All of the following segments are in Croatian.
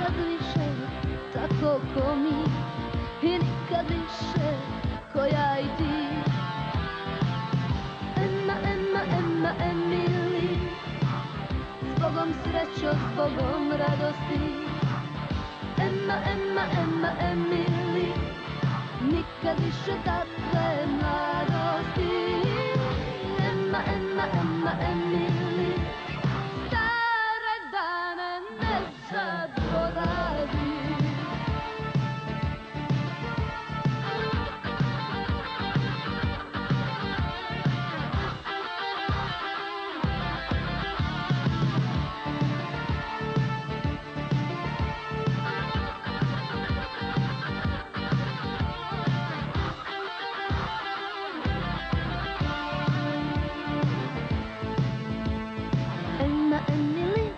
nikad više tako ko mi, i nikad više ko ja i ti. Emma, Emma, Emma, Emily, zbogom srećo, zbogom radosti. Emma, Emma, Emma, Emily, nikad više takve mladosti. Emma, Emma, Emma, Emily, stare dane ne zaboravi. Emma, Emily,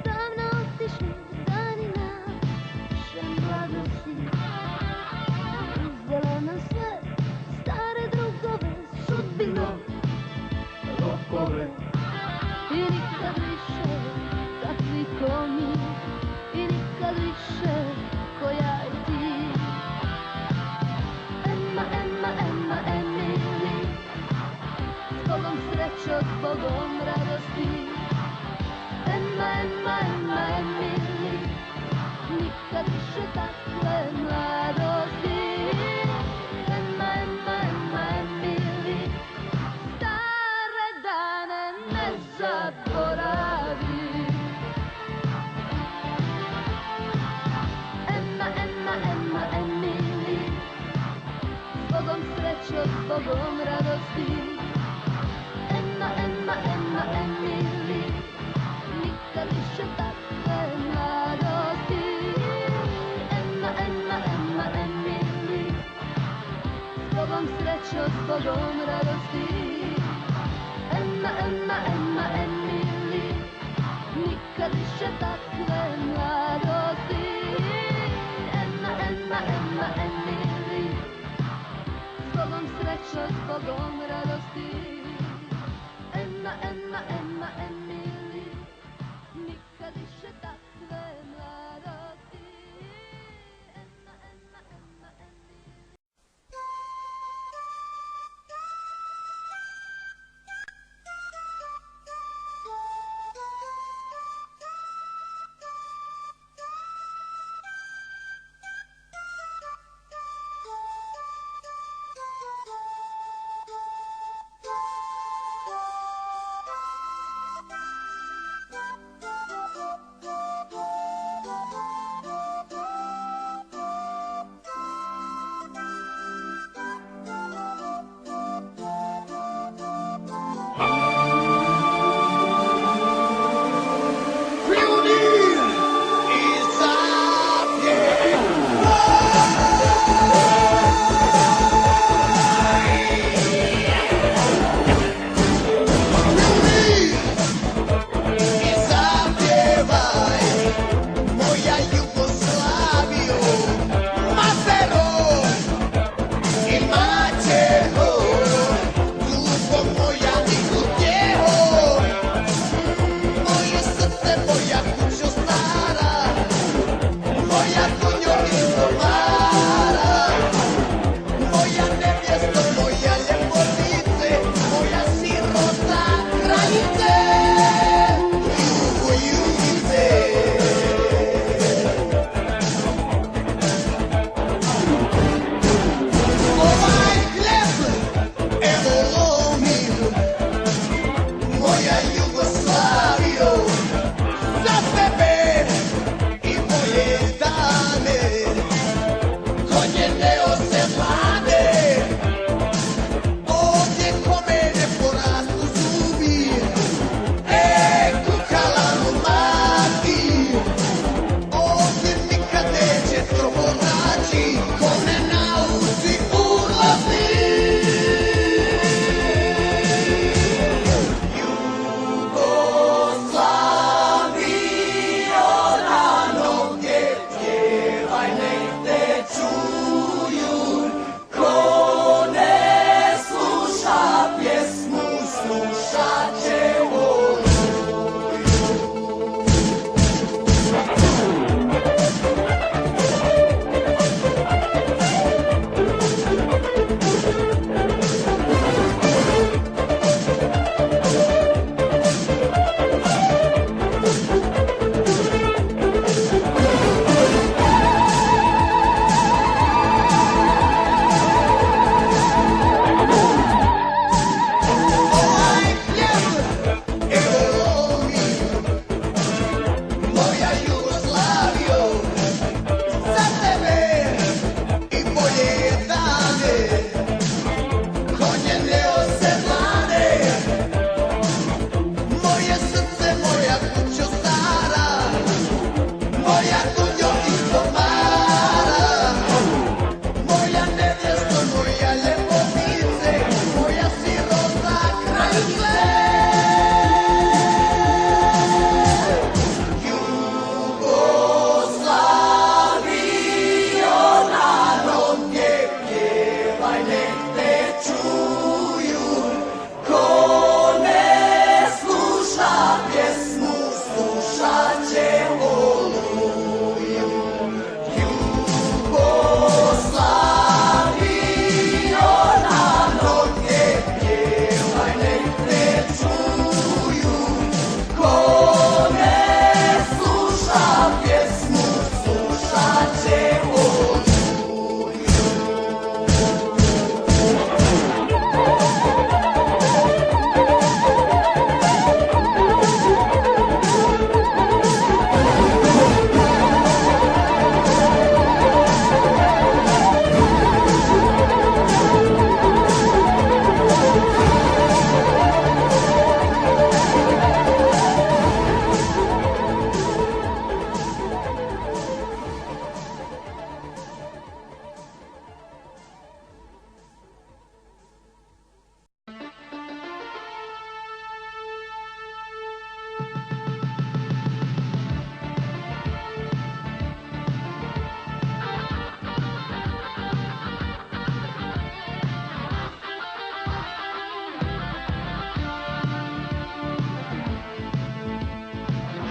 davno otišli dani naše mladosti. Uzela nam sve stare drugove, sudbino, lopove. I nikad više takvi ko mi, i nikad više ko ja i ti. Emma, Emma, Emma, Emily, zbogom srećo, zbogom radosti. Emma, Emma, Emma, Emily, nikad više takve mladosti. Emma, Emma, Emma, Emily, stare dane ne zaboravi. Emma, Emma, Emma, Emily, zbogom srećo, zbogom radosti. Emma, Emma, Emma, Emily, nikad više takve mladosti. Emma, Emma, Emma, Emily, zbogom srećo, zbogom radosti. Emma, Emma, Emma, Emily, nikad više takve mladosti. Emma, Emma, Emma, Emily, zbogom srećo, zbogom radosti. Emma, Emma, Emma, Emily, nikad više takve mladosti. Emma, Emma, Emma, Emily.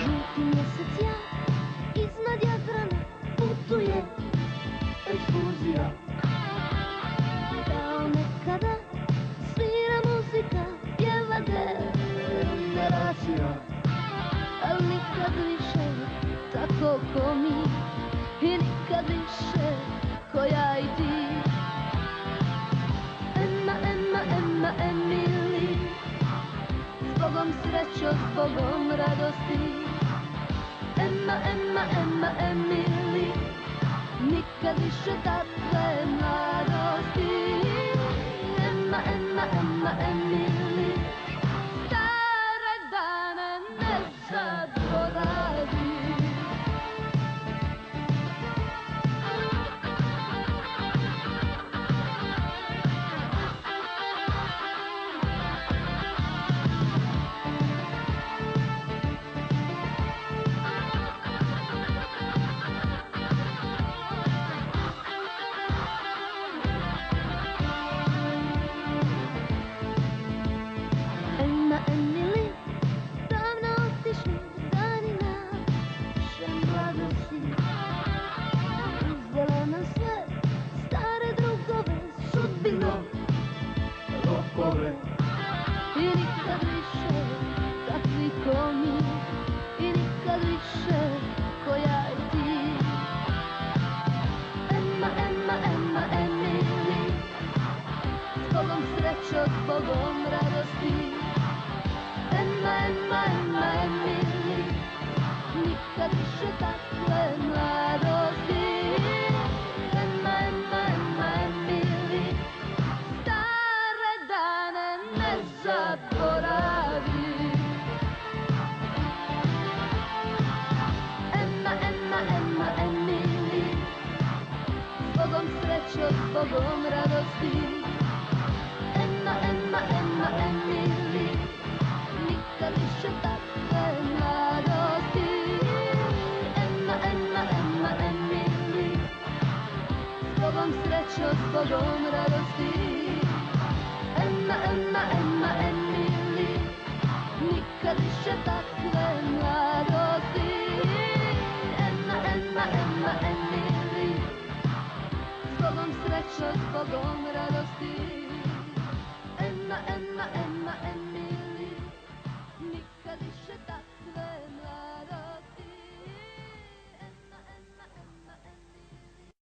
Žuti mjesec ja iznad Jadrana putuje ekskurzija. Kao nekada svira muzika, pjeva generacija. Al nikad više tako ko mi i nikad više ko ja i ti. Emma, Emma, Emma, Emily, zbogom srećo, zbogom radosti. Emma, Emma, Emma, Emily, nikad više takve mladosti. Emma, Emma, Emma, Emily, stare dane ne zaboravi. Emma, Emily, davno otišli dani naše mladosti. Uzela nam sve stare drugove, sudbino, rokove. I nikad više takvi ko mi, i nikad više ko ja i ti. Emma, Emma, Emma, Emily, zbogom srećo, zbogom radosti. Emma, Emma, Emma, Emily, nikad više takve mladosti. Emma, Emma, Emma, Emily, stare dane ne zaboravi. Emma, Emma, Emma, Emily, zbogom srećo, zbogom radosti. Emma, Emma, Emma, Emily, nikad više takve mladosti. Emma, Emma, Emma, Emily, zbogom srećo, zbogom radosti. Emma, Emma, Emma, Emily, nikad više takve mladosti. Emma, Emma, Emma, Emily, zbogom srećo, zbogom radosti. Emma, Emma, Emma.